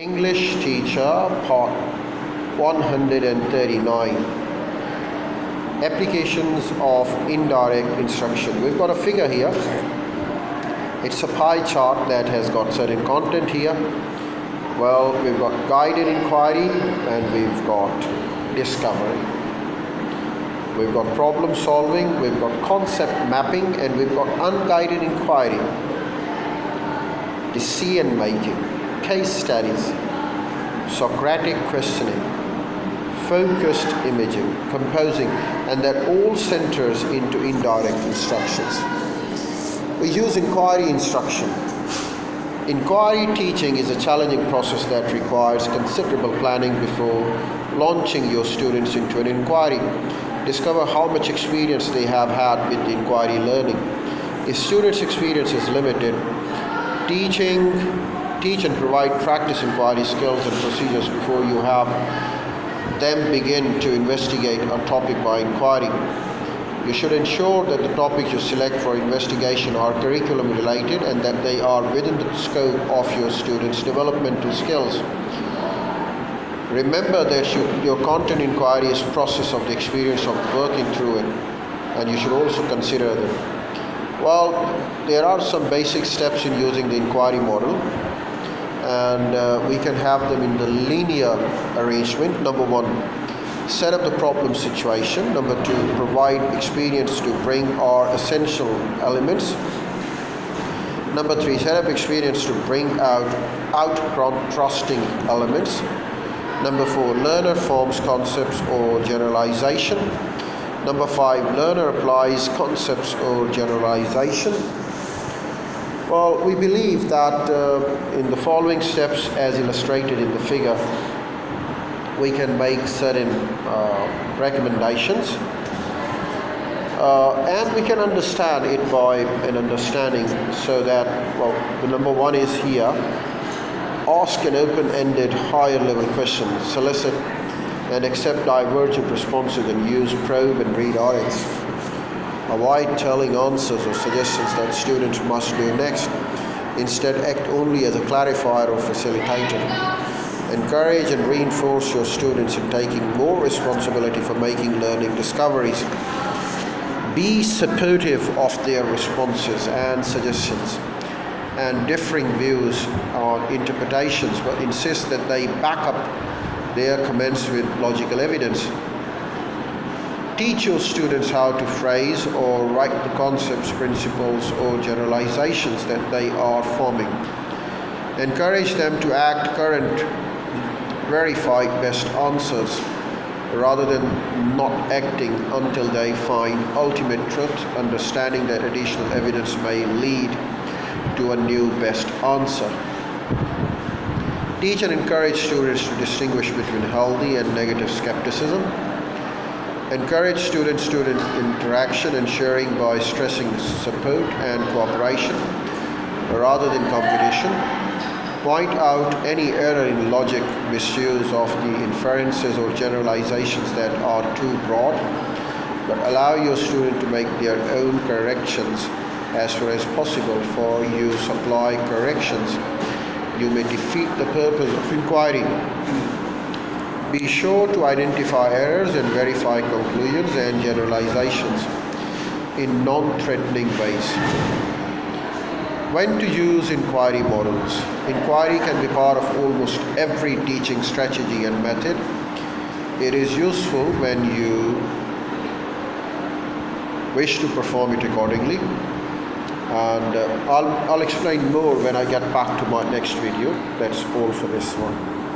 English teacher, part 139. Applications of indirect instruction. We've got a figure here. It's a pie chart that has got certain content here. Well, we've got guided inquiry and we've got discovery. We've got problem solving, we've got concept mapping, and we've got unguided inquiry, decision making, case studies, Socratic questioning, focused imaging, composing, and that all centers into indirect instructions. We use inquiry instruction. Inquiry teaching is a challenging process that requires considerable planning before launching your students into an inquiry. Discover how much experience they have had with the inquiry learning. If students' experience is limited, teach and provide practice inquiry skills and procedures before you have them begin to investigate a topic by inquiry. You should ensure that the topics you select for investigation are curriculum related and that they are within the scope of your students' developmental skills. Remember that your content inquiry is a process of the experience of working through it, and you should also consider them. Well, there are some basic steps in using the inquiry model, and we can have them in the linear arrangement. Number one, set up the problem situation. Number two, provide experience to bring our essential elements. Number three, set up experience to bring out contrasting elements. Number four, learner forms concepts or generalization. Number five, learner applies concepts or generalization. Well, we believe that in the following steps as illustrated in the figure, we can make certain recommendations and we can understand it by an understanding so that, well, the number one is here. Ask an open-ended higher level question, solicit and accept divergent responses and use probe and redirects. Avoid telling answers or suggestions that students must do next. Instead, act only as a clarifier or facilitator. Encourage and reinforce your students in taking more responsibility for making learning discoveries. Be supportive of their responses and suggestions and differing views on interpretations, but insist that they back up their comments with logical evidence. Teach your students how to phrase or write the concepts, principles, or generalizations that they are forming. Encourage them to act current, verified best answers rather than not acting until they find ultimate truth, understanding that additional evidence may lead to a new best answer. Teach and encourage students to distinguish between healthy and negative skepticism. Encourage student-student interaction and sharing by stressing support and cooperation rather than competition. Point out any error in logic, misuse of the inferences or generalizations that are too broad, but allow your student to make their own corrections as far as possible. For you supply corrections, you may defeat the purpose of inquiry. Be sure to identify errors and verify conclusions and generalizations in non-threatening ways. When to use inquiry models. Inquiry can be part of almost every teaching strategy and method. It is useful when you wish to perform it accordingly. And I'll explain more when I get back to my next video. That's all for this one.